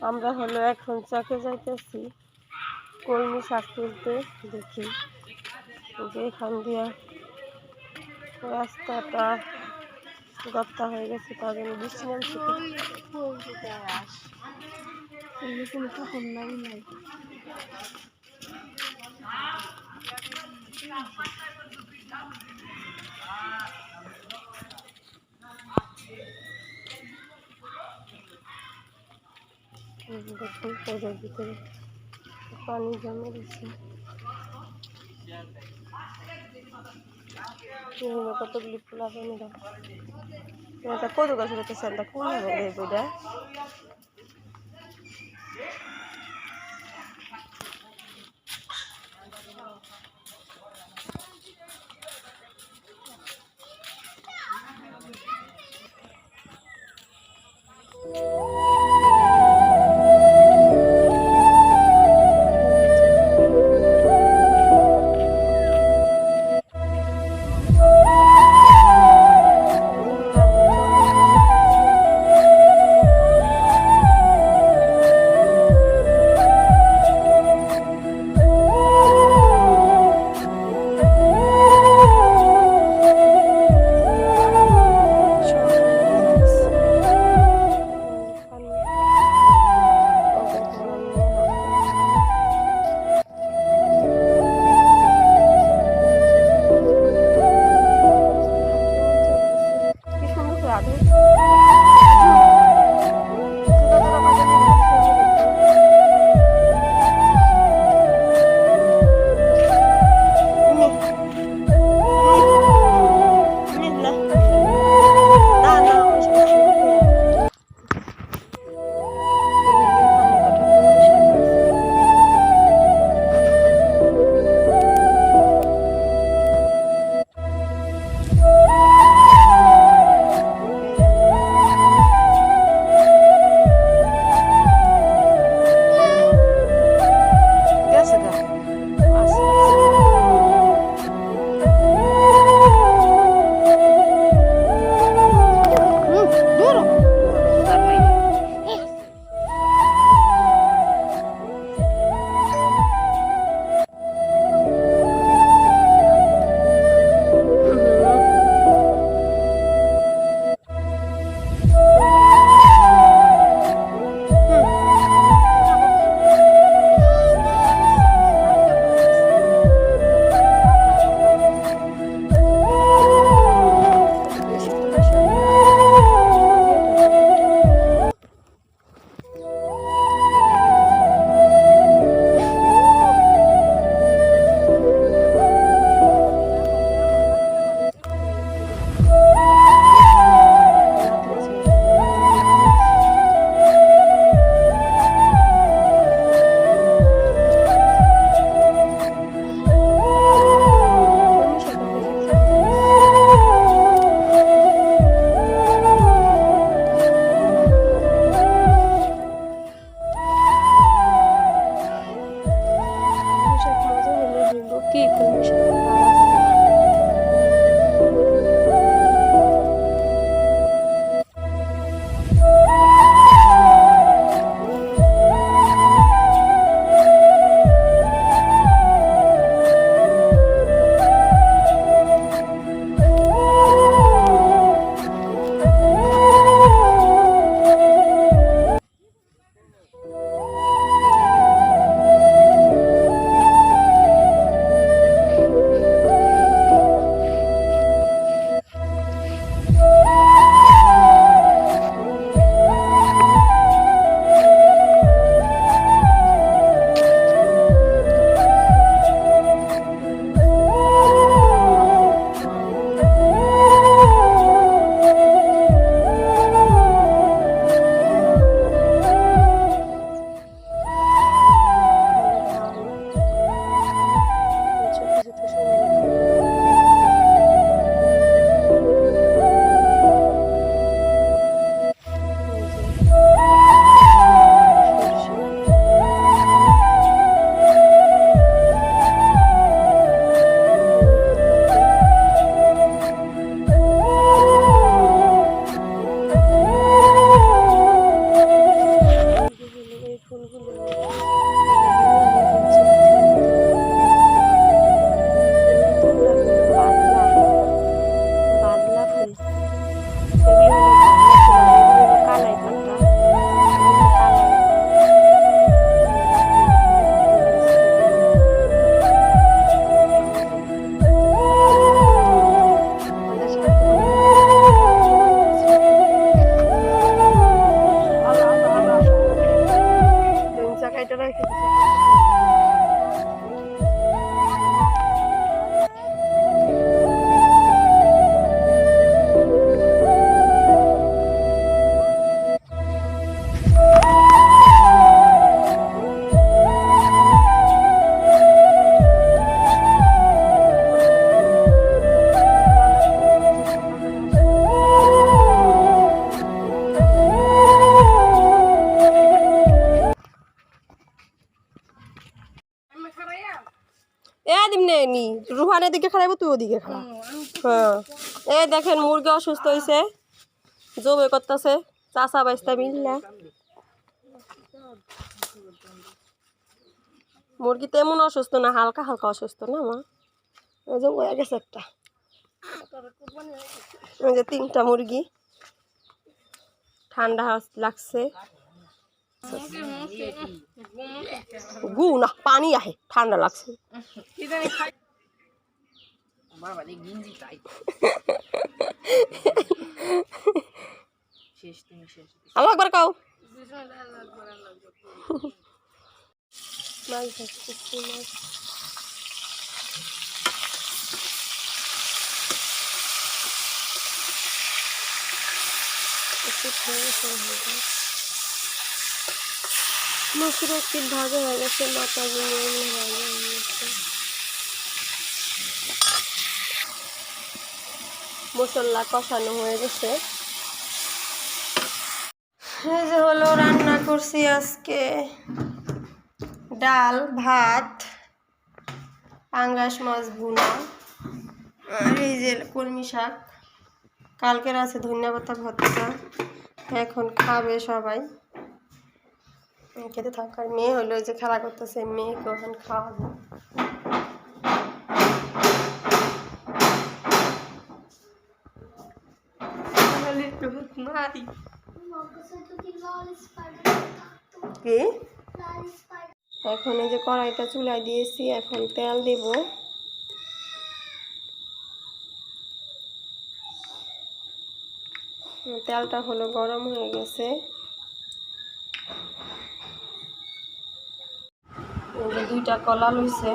আমরা হলো এখন চকে যাইতেছি কলমি শাক তুলতে। দেখি যে এখান দিয়া রাস্তাটা গর্তা হয়ে গেছে, তার জন্য বৃষ্টি নামছে। কোনো তখন নাই নাই দেখুন পদের ভিতরে পানি জমে গেছে। কতগুলি ফুল আছে এটা কদু গাছ রেখেছে আমরা কোন বইটা। রেখে দিমনি রুহানের দিকে খারাপ তুই ওদিকে খারাপ। হ্যাঁ এই দেখেন মুরগি অসুস্থ হয়েছে, জবে করতেছে চাষা বাইস্তা মিললে। মুরগি তেমন অসুস্থ না, হালকা হালকা অসুস্থ না মা। ওই যে হয়ে গেছে একটা, ওই যে 3টা মুরগি ঠান্ডা লাগছে। গু না পানি আহে, ঠান্ডা লাগছে। আল্লাহ আকবার কাও। মাছ ধরতেছি, মাছ মাছের একটি ভাজা হয়ে গেছে, মাথাগুলো ভাজা হয়ে গেছে। মশলা কষানো হয়ে গেছে। এই যে হলো রান্না করছি আজকে ডাল, ভাত, পাঙ্গাস মাছ ভুনা, আর এই যে কলমি শাক। কালকের আছে ধনিয়া পাতা ভর্তা। এখন খাবে সবাই, খেতে থাকার। মেয়ে হলো যে খেলা করতেছে, মেয়েকে এখন খাওয়াবো। কি এখন এই যে কড়াইটা চুলায় দিয়েছি, এখন তেল দেব। তেলটা হলো গরম হয়ে গেছে। এই যে 2টা কলা লইছে,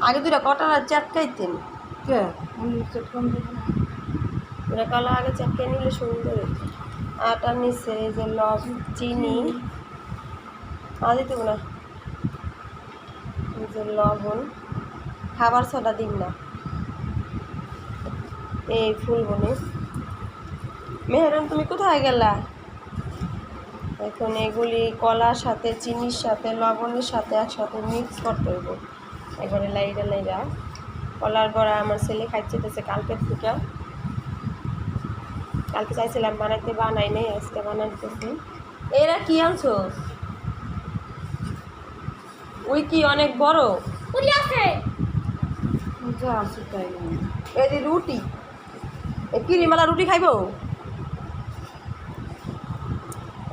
আগে 2টা কটা চাটকাইতেন। কলা আগে চাটকাই নিলে সুন্দর। আটা নিচে এই যে চিনি আদি দেব না, এই যে লবণ, খাবার সোডা দিন না। এই ফুলবনি মেহরুন তুমি কোথায় গেলা? এখন এগুলি কলার সাথে, চিনির সাথে, লবণের সাথে একসাথে মিক্স করতে হইব একবারে লাইরা লাইরা। কলার বড়া আমার ছেলে খাইতেছে কালকের থেকে। কালকে চাইছিলাম বানাইতে, বানাই নেই, আজকে বানাইতেছি। এরা কি আনছো? ওই কি অনেক বড় এই যে রুটি, কিরিমালা রুটি খাইব।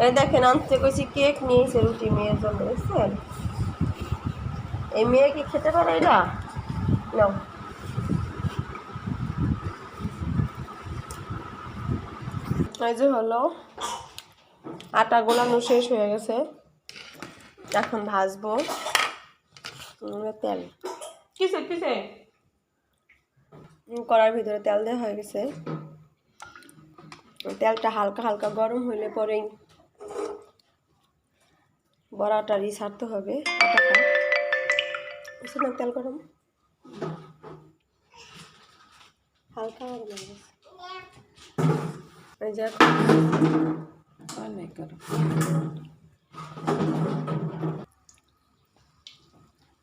এই দেখেন আনতে কইছি কেক নিয়েছে রুটি মেয়ের জন্য, বুঝছেন? এই মেয়ে কি খেতে পারে এটা? নাও। এই যে হলো আটা গোলানো শেষ হয়ে গেছে, এখন ভাজবো। তেল কিসে কিসে কড়ার ভিতরে তেল দেওয়া হয়ে গেছে। তেলটা হালকা হালকা গরম হইলে পরেই বড়াটারই ছাড়তে হবে। আটাটা না, তেল গরম হালকা গরম হয়ে গেছে।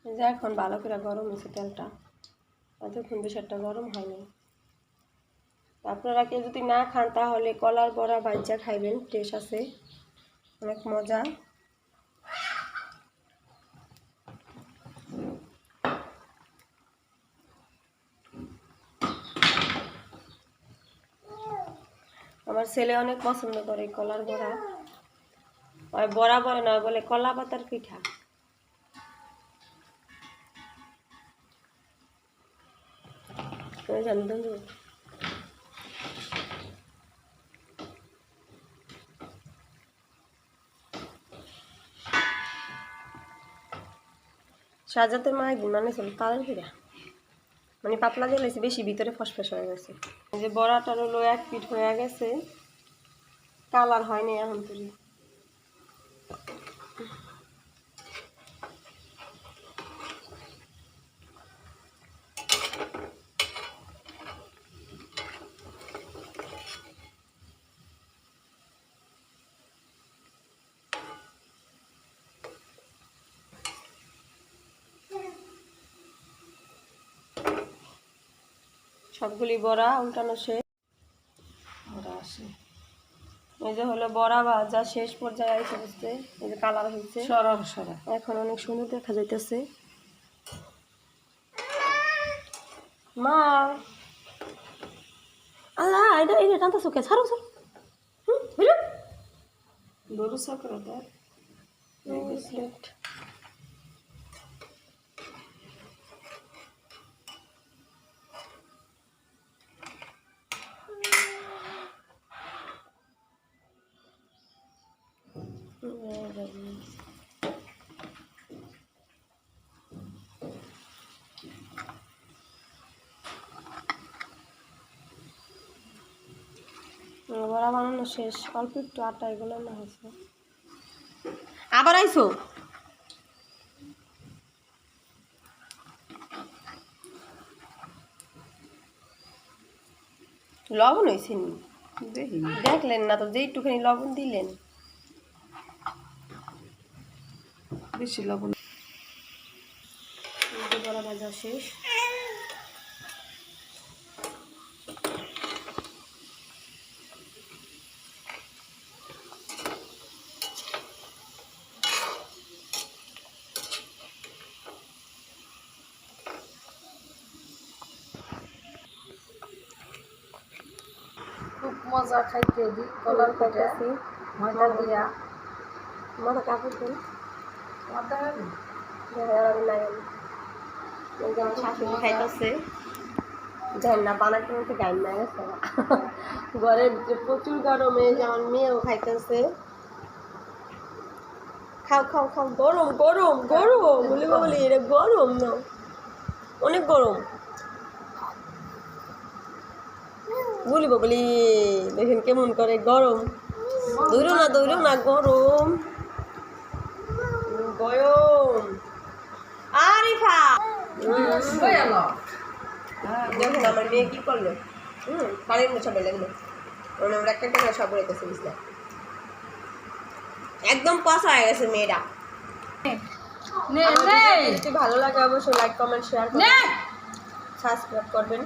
এই যে এখন ভালো করে গরম হয়েছে তেলটা, এতক্ষণ বেশ একটা গরম হয়নি। আপনারা কেউ যদি না খান তাহলে কলার বড়া ভাজা খাইবেন, টেস্ট আছে, অনেক মজা। আমার ছেলে অনেক পছন্দ করে কলার বড়া। ওই বড়া বলে না, বলে কলা পাতার পিঠা। জানতেন সাজাতের মা একদিন মানে চল তালের ফিরা মানে পাতলা দিয়ে লাগছে বেশি ভিতরে ফসফস হয়ে গেছে এই যে বড়াটার হলো 1 পিঠ হয়ে গেছে কালার হয়নি এখন তৈরি সবগুলি বড়া উল্টানো শেষ ওরা আসে এই যে হলো বড়া ভাজা শেষ পর্যায়ে এসে বুঝতে এই যে কালার হয়েছে সরল সরা এখন অনেক সুন্দর দেখা যাইতেছে মা আল্লাহ এটা এটা টানতেছো কে ছাড়ো ছাড়ো বুঝলো গরু সাকরা তার বড়া বানানো শেষ অল্প একটু আটা এগুলো না হয়েছে আবার আইসো লবণ হয়েছে নি দেখি দেখলেন না তো যে একটুখানি লবণ দিলেন বেশি লবণ বড়া ভাজা শেষ খুব মজা খাইতে দি কলার পিঠা ময়দা দিয়া মাথা কাপড় দেন মজা হবে শাশুড়ি খাইতেছে জান না বানাতে মতো গাইন না গেছে ঘরের ভিতরে প্রচুর গরমে যেমন মেয়েও খাইতেছে খাও খাও খাও গরম গরম গরম বলি বলি এটা গরম না অনেক গরম বলি বলি দেখেন কেমন করে গরম দৌড়ো না গরম গরম আরিফা দেখুন আমার মেয়ে কি করলো পানির মতো সবাই লাগলো আমরা একটা করে সব রেখেছে বুঝলে একদম পচা হয়ে গেছে মেয়েটা যদি ভালো লাগে অবশ্যই লাইক কমেন্ট শেয়ার করবেন সাবস্ক্রাইব করবেন